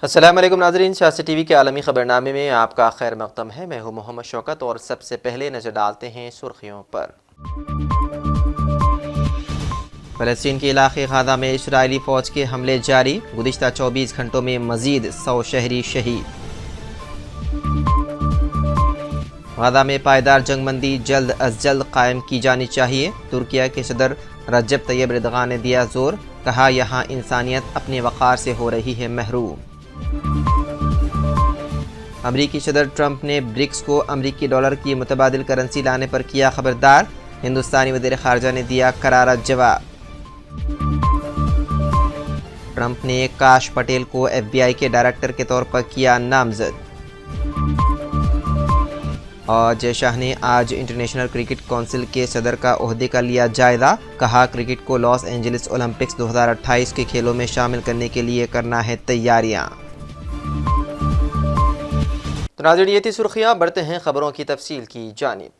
السلام علیکم ناظرین، سیاست ٹی وی کے عالمی خبرنامے میں آپ کا خیر مقدم ہے۔ میں ہوں محمد شوکت اور سب سے پہلے نظر ڈالتے ہیں سرخیوں پر۔ فلسطین کے علاقے غزہ میں اسرائیلی فوج کے حملے جاری، گزشتہ 24 گھنٹوں میں مزید 100 شہری شہید۔ غزہ میں پائیدار جنگ بندی جلد از جلد قائم کی جانی چاہیے، ترکیہ کے صدر رجب طیب اردغان نے دیا زور، کہا یہاں انسانیت اپنے وقار سے ہو رہی ہے محروم۔ امریکی صدر ٹرمپ نے برکس کو امریکی ڈالر کی متبادل کرنسی لانے پر کیا خبردار، ہندوستانی وزیر خارجہ نے دیا کرارا جواب۔ ٹرمپ نے کاش پٹیل کو ایف بی آئی کے ڈائریکٹر کے طور پر کیا نامزد۔ اور جے شاہ نے آج انٹرنیشنل کرکٹ کونسل کے صدر کا عہدے کا لیا جائزہ، کہا کرکٹ کو لاس اینجلس اولمپکس 2028 کے کھیلوں میں شامل کرنے کے لیے کرنا ہے تیاریاں۔ تو ناظرین، یہ تھی سرخیاں، بڑھتے ہیں خبروں کی تفصیل کی جانب۔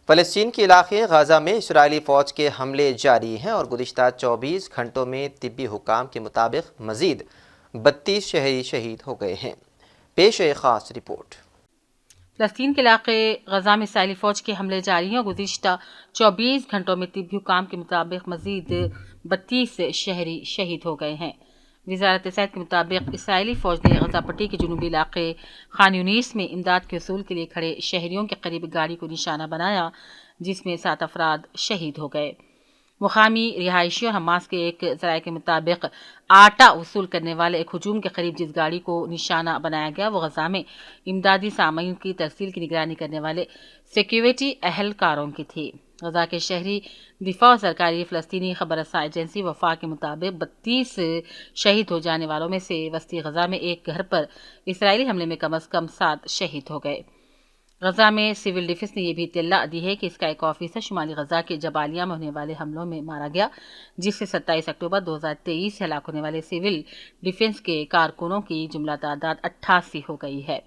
فلسطین کے علاقے غزہ میں اسرائیلی فوج کے حملے جاری ہیں اور گزشتہ 24 گھنٹوں میں طبی حکام کے مطابق مزید 32 شہری شہید ہو گئے ہیں۔ پیش ہے خاص رپورٹ۔ فلسطین کے علاقے غزہ میں اسرائیلی فوج کے حملے جاری ہیں اور گزشتہ 24 گھنٹوں میں طبی حکام کے مطابق مزید 32 شہری شہید ہو گئے ہیں۔ وزارت صحت کے مطابق اسرائیلی فوج نے غزہ پٹی کے جنوبی علاقے خان یونیس میں امداد کے حصول کے لیے کھڑے شہریوں کے قریب گاڑی کو نشانہ بنایا، جس میں 7 افراد شہید ہو گئے۔ مقامی رہائشی اور حماس کے ایک ذرائع کے مطابق آٹا وصول کرنے والے ایک ہجوم کے قریب جس گاڑی کو نشانہ بنایا گیا وہ غزہ میں امدادی سامعین کی ترسیل کی نگرانی کرنے والے سیکیورٹی اہلکاروں کی تھی۔ غزہ کے شہری دفاع اور سرکاری فلسطینی خبر رساں ایجنسی وفا کے مطابق 32 شہید ہو جانے والوں میں سے وسطی غزہ میں ایک گھر پر اسرائیلی حملے میں کم از کم 7 شہید ہو گئے۔ غزہ میں سول ڈیفنس نے یہ بھی اطلاع دی ہے کہ اس کا ایک آفیسر شمالی غزہ کے جبالیہ میں ہونے والے حملوں میں مارا گیا، جس سے 27 اکتوبر 2023 سے ہلاک ہونے والے سول ڈیفنس کے کارکنوں کی جملہ تعداد 88 ہو گئی ہے۔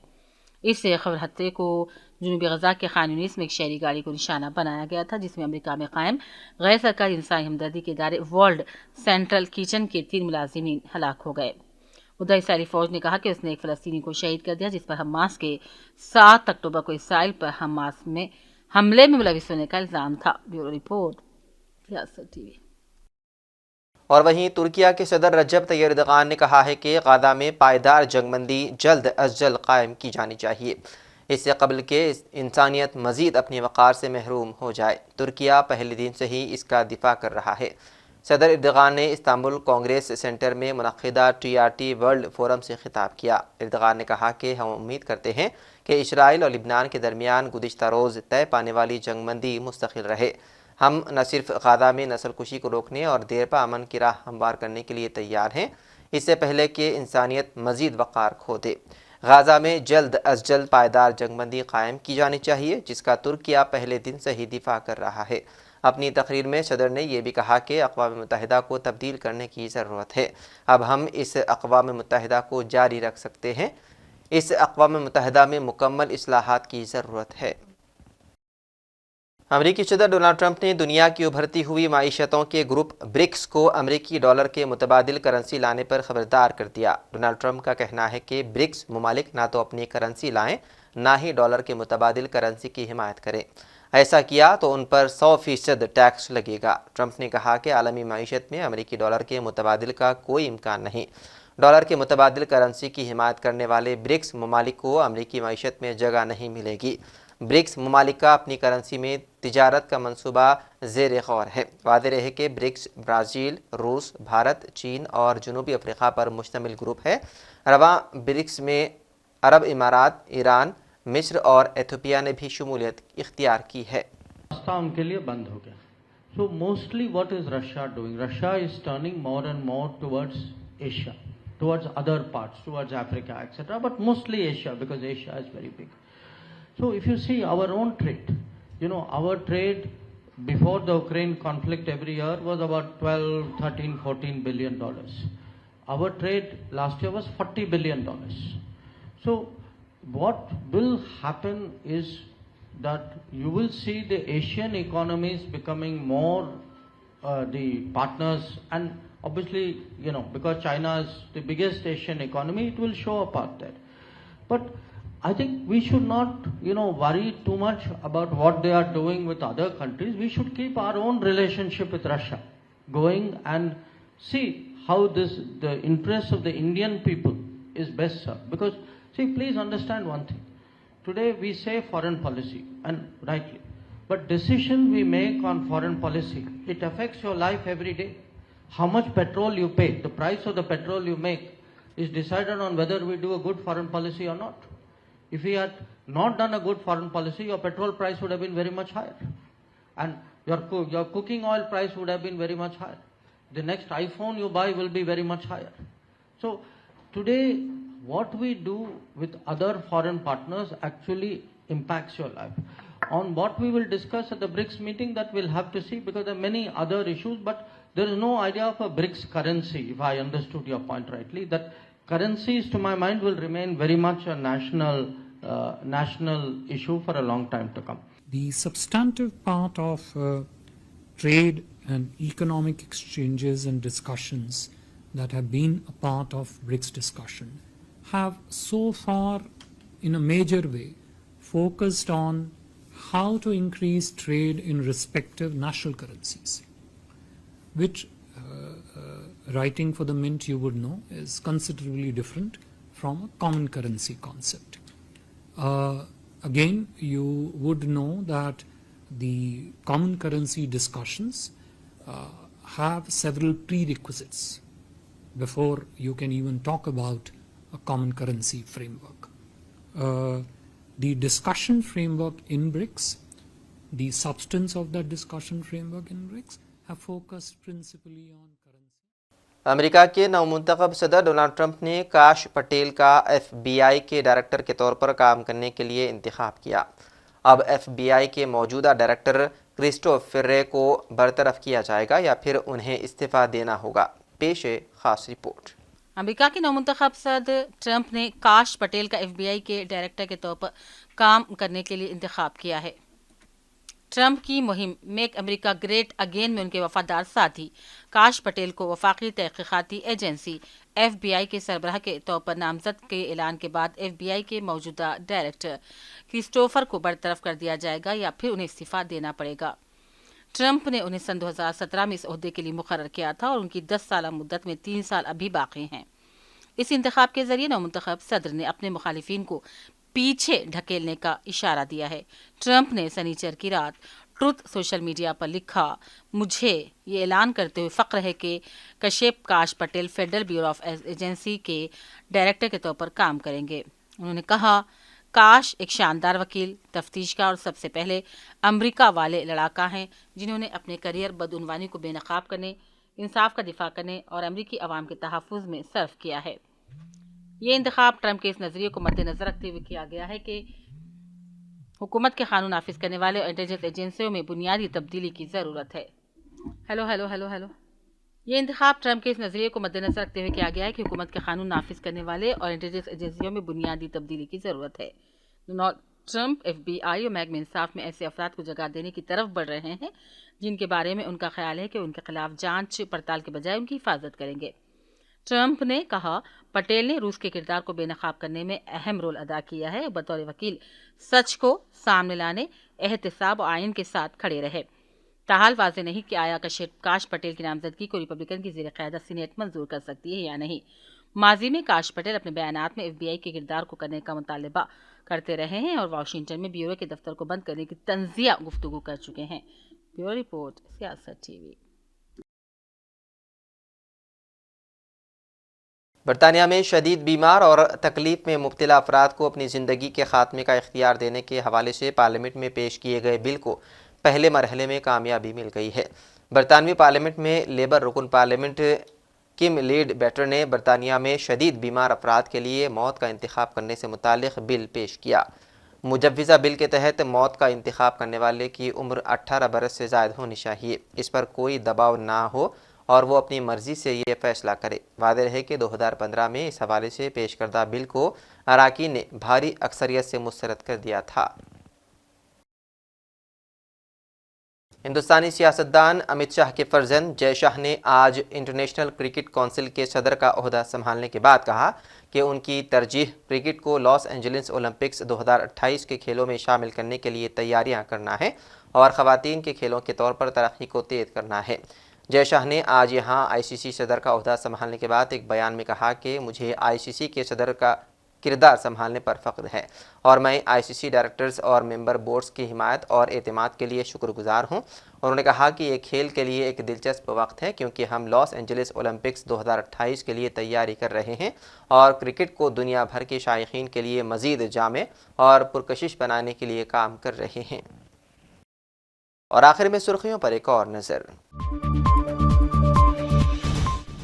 اس خبر ہفتے کو جنوبی غزہ کے خان یونیس میں ایک شہری گاڑی کو نشانہ بنایا گیا تھا، جس میں امریکہ میں قائم غیر سرکاری انسانی ہمدردی کے ادارے ورلڈ سینٹرل کچن کے 3 ملازمین ہلاک ہو گئے۔ ادھر اسرائیلی فوج نے کہا کہ اس نے ایک فلسطینی کو شہید کر دیا، جس پر حماس کے 7 اکتوبر کو اسرائیل پر حماس میں حملے میں ملوث ہونے کا الزام تھا۔ بیورو رپورٹ، سیاست ٹی وی۔ اور وہیں ترکیہ کے صدر رجب طیب اردغان نے کہا ہے کہ غزہ میں پائیدار جنگ بندی جلد از جلد قائم کی جانی چاہیے، اس سے قبل کہ انسانیت مزید اپنے وقار سے محروم ہو جائے۔ ترکیہ پہلے دن سے ہی اس کا دفاع کر رہا ہے۔ صدر اردغان نے استنبول کانگریس سینٹر میں منعقدہ TRT ورلڈ فورم سے خطاب کیا۔ اردغان نے کہا کہ ہم امید کرتے ہیں کہ اسرائیل اور لبنان کے درمیان گزشتہ روز طے پانے والی جنگ بندی مستقل رہے۔ ہم نہ صرف غزہ میں نسل کشی کو روکنے اور دیرپا امن کی راہ ہموار کرنے کے لیے تیار ہیں، اس سے پہلے کہ انسانیت مزید وقار کھو دے۔ غزہ میں جلد از جلد پائیدار جنگ بندی قائم کی جانی چاہیے، جس کا ترکیہ پہلے دن سے ہی دفاع کر رہا ہے۔ اپنی تقریر میں صدر نے یہ بھی کہا کہ اقوام متحدہ کو تبدیل کرنے کی ضرورت ہے۔ اب ہم اس اقوام متحدہ کو جاری رکھ سکتے ہیں۔ اس اقوام متحدہ میں مکمل اصلاحات کی ضرورت ہے۔ امریکی صدر ڈونلڈ ٹرمپ نے دنیا کی ابھرتی ہوئی معیشتوں کے گروپ برکس کو امریکی ڈالر کے متبادل کرنسی لانے پر خبردار کر دیا۔ ڈونلڈ ٹرمپ کا کہنا ہے کہ برکس ممالک نہ تو اپنی کرنسی لائیں، نہ ہی ڈالر کے متبادل کرنسی کی حمایت کریں۔ ایسا کیا تو ان پر 100% ٹیکس لگے گا۔ ٹرمپ نے کہا کہ عالمی معیشت میں امریکی ڈالر کے متبادل کا کوئی امکان نہیں۔ ڈالر کے متبادل کرنسی کی حمایت کرنے والے برکس ممالک کو امریکی معیشت میں جگہ نہیں ملے گی۔ برکس ممالک کا اپنی کرنسی میں تجارت کا منصوبہ زیر غور ہے۔ واضح رہے کہ برکس برازیل، روس، بھارت، چین اور جنوبی افریقہ پر مشتمل گروپ ہے۔ رواں برکس میں عرب امارات، ایران، مصر اور ایتھوپیا نے بھی شمولیت اختیار کی ہے۔ ان کے لیے بند ہو گیا۔ So mostly what is Russia doing? Russia is turning more and more towards Asia, towards other parts, towards Africa, etc. But mostly Asia, because Asia is very big. So if you see our own trade, our trade before the Ukraine conflict every year was about 12, 13, 14 billion dollars. Our trade last year was $40 billion. So what will happen is that you will see the Asian economies becoming more the partners, and Obviously, because China is the biggest Asian economy, it will show a part there. But I think we should not, worry too much about what they are doing with other countries. We should keep our own relationship with Russia going and see how the interests of the Indian people is best served. Because, see, please understand one thing. Today we say foreign policy, and rightly. But decision we make on foreign policy, it affects your life every day. How much petrol you pay, the price of the petrol you make is decided on whether we do a good foreign policy or not. If we had not done a good foreign policy, your petrol price would have been very much higher. And your cooking oil price would have been very much higher. The next iPhone you buy will be very much higher. So today, what we do with other foreign partners actually impacts your life. On what we will discuss at the BRICS meeting, that we'll have to see, because there are many other issues, but there is no idea of a BRICS currency, if I understood your point rightly. That currencies, to my mind, will remain very much a national issue for a long time to come. The substantive part of trade and economic exchanges and discussions that have been a part of BRICS discussion have so far, in a major way, focused on how to increase trade in respective national currencies, which, writing for the Mint, you would know, is considerably different from a common currency concept. Again, you would know that the common currency discussions have several prerequisites before you can even talk about a common currency framework. The discussion framework in BRICS, the substance of that discussion framework in BRICS have focused principally on currency. امریکہ کے نومنتخب صدر Donald Trump نے کاش پٹیل کا FBI کے director کے طور پر کام کرنے کے لیے انتخاب کیا۔ اب FBI کے موجودہ ڈائریکٹر کرسٹوفر رے کو برطرف کیا جائے گا یا پھر انہیں استعفیٰ دینا ہوگا؟ پیش ہے خاص رپورٹ۔ امریکہ کے نومنتخب صدر ٹرمپ نے کاش پٹیل کا FBI کے ڈائریکٹر کے طور پر کام کرنے کے لیے انتخاب کیا ہے۔ ٹرمپ کی مہم میک امریکہ گریٹ اگین میں ان کے وفادار ساتھی کاش پٹیل کو وفاقی تحقیقاتی ایجنسی FBI کے سربراہ کے طور پر نامزد کے اعلان کے بعد FBI کے موجودہ ڈائریکٹر کرسٹوفر کو برطرف کر دیا جائے گا یا پھر انہیں استعفیٰ دینا پڑے گا۔ ٹرمپ نے انہیں سن 2017 میں اس عہدے کے لیے مقرر کیا تھا اور ان کی 10 سالہ مدت میں 3 سال ابھی باقی ہیں۔ اس انتخاب کے ذریعے نومنتخب صدر نے اپنے مخالفین کو پیچھے ڈھکیلنے کا اشارہ دیا ہے۔ ٹرمپ نے سنیچر کی رات ٹروتھ سوشل میڈیا پر لکھا، مجھے یہ اعلان کرتے ہوئے فخر ہے کہ کشیپ کاش Patel federal bureau of agency کے ڈائریکٹر کے طور پر کام کریں گے۔ انہوں نے کہا، کاش ایک شاندار وکیل، تفتیش کار اور سب سے پہلے امریکہ والے لڑاکا ہیں جنہوں نے اپنے کیریئر بدعنوانی کو بے نقاب کرنے، انصاف کا دفاع کرنے اور امریکی عوام کے تحفظ میں صرف کیا ہے۔ یہ انتخاب ٹرمپ کے اس نظریے کو مد نظر رکھتے ہوئے کیا گیا ہے کہ حکومت کے قانون نافذ کرنے والے اور انٹیلیجنس ایجنسیوں میں بنیادی تبدیلی کی ضرورت ہے۔ یہ انتخاب ٹرمپ کے اس نظریے کو مد نظر رکھتے ہوئے کیا گیا ہے کہ حکومت کے قانون نافذ کرنے والے اور انٹیلیجنس ایجنسیوں میں بنیادی تبدیلی کی ضرورت ہے۔ ڈونلڈ ٹرمپ FBI اور محکمہ انصاف میں ایسے افراد کو جگہ دینے کی طرف بڑھ رہے ہیں جن کے بارے میں ان کا خیال ہے کہ ان کے خلاف جانچ پڑتال کے بجائے ان کی حفاظت کریں گے۔ ٹرمپ نے کہا، پٹیل نے روس کے کردار کو بے نقاب کرنے میں اہم رول ادا کیا ہے اور بطور وکیل سچ کو سامنے لانے، احتساب اور آئین کے ساتھ کھڑے رہے۔ تاحال واضح نہیں کہ آیا کاش پٹیل کی نامزدگی کو ریپبلکن کی زیر قیادت سینیٹ منظور کر سکتی ہے یا نہیں۔ ماضی میں کاش پٹیل اپنے بیانات میں FBI کے کردار کو کرنے کا مطالبہ کرتے رہے ہیں اور واشنگٹن میں بیورو کے دفتر کو بند کرنے کی تنزیہ گفتگو کر چکے ہیں۔ بیورو رپورٹ، سیاست TV۔ برطانیہ میں شدید بیمار اور تکلیف میں مبتلا افراد کو اپنی زندگی کے خاتمے کا اختیار دینے کے حوالے سے پارلیمنٹ میں پیش کیے گئے بل کو پہلے مرحلے میں کامیابی مل گئی ہے۔ برطانوی پارلیمنٹ میں لیبر رکن پارلیمنٹ کم لیڈ بیٹر نے برطانیہ میں شدید بیمار افراد کے لیے موت کا انتخاب کرنے سے متعلق بل پیش کیا۔ مجوزہ بل کے تحت موت کا انتخاب کرنے والے کی عمر 18 برس سے زائد ہونی چاہیے، اس پر کوئی دباؤ نہ ہو اور وہ اپنی مرضی سے یہ فیصلہ کرے۔ واضح رہے کہ 2015 میں اس حوالے سے پیش کردہ بل کو اراکین نے بھاری اکثریت سے مسترد کر دیا تھا۔ ہندوستانی سیاستدان امت شاہ کے فرزند جے شاہ نے آج انٹرنیشنل کرکٹ کونسل کے صدر کا عہدہ سنبھالنے کے بعد کہا کہ ان کی ترجیح کرکٹ کو لاس اینجلس اولمپکس 2028 کے کھیلوں میں شامل کرنے کے لیے تیاریاں کرنا ہے اور خواتین کے کھیلوں کے طور پر ترقی کو تیز کرنا ہے۔ جے شاہ نے آج یہاں آئی سی سی صدر کا عہدہ سنبھالنے کے بعد ایک بیان میں کہا کہ مجھے آئی سی سی کے صدر کا کردار سنبھالنے پر فخر ہے اور میں آئی سی سی ڈائریکٹرز اور ممبر بورڈز کی حمایت اور اعتماد کے لیے شکر گزار ہوں۔ انہوں نے کہا کہ یہ کھیل کے لیے ایک دلچسپ وقت ہے کیونکہ ہم لاس اینجلس اولمپکس 2028 کے لیے تیاری کر رہے ہیں اور کرکٹ کو دنیا بھر کے شائقین کے لیے مزید جامع اور پرکشش بنانے کے لیے کام کر رہے ہیں۔ اور آخر میں سرخیوں پر ایک اور نظر۔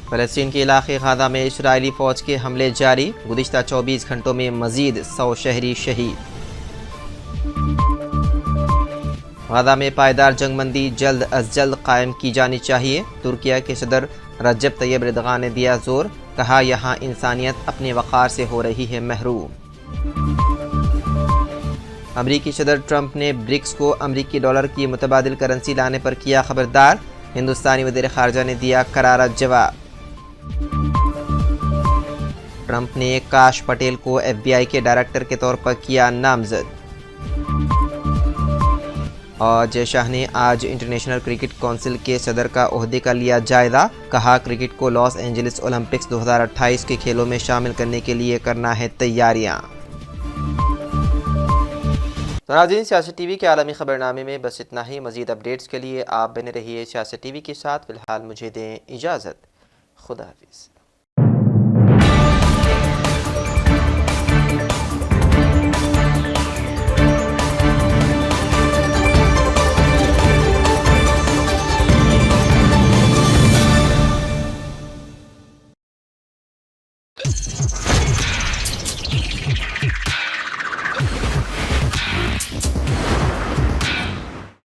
فلسطین کے علاقے غزہ میں اسرائیلی فوج کے حملے جاری، گزشتہ 24 گھنٹوں میں مزید 100 شہری شہید۔ غزہ میں پائیدار جنگ بندی جلد از جلد قائم کی جانی چاہیے، ترکیہ کے صدر رجب طیب اردغان نے دیا زور، کہا یہاں انسانیت اپنے وقار سے ہو رہی ہے محروم۔ امریکی صدر ٹرمپ نے برکس کو امریکی ڈالر کی متبادل کرنسی لانے پر کیا خبردار، ہندوستانی وزیر خارجہ نے دیا کرارا جواب۔ ٹرمپ نے کاش پٹیل کو ایف بی آئی کے ڈائریکٹر کے طور پر کیا نامزد۔ اور جے شاہ نے آج انٹرنیشنل کرکٹ کونسل کے صدر کا عہدے کا لیا جائزہ، کہا کرکٹ کو لاس اینجلس اولمپکس 2028 کے کھیلوں میں شامل کرنے کے لیے کرنا ہے تیاریاں۔ ناظرین، سیاست ٹی وی کے عالمی خبرنامے میں بس اتنا ہی۔ مزید اپڈیٹس کے لیے آپ بنے رہیے سیاست ٹی وی کے ساتھ۔ فی الحال مجھے دیں اجازت، خدا حافظ۔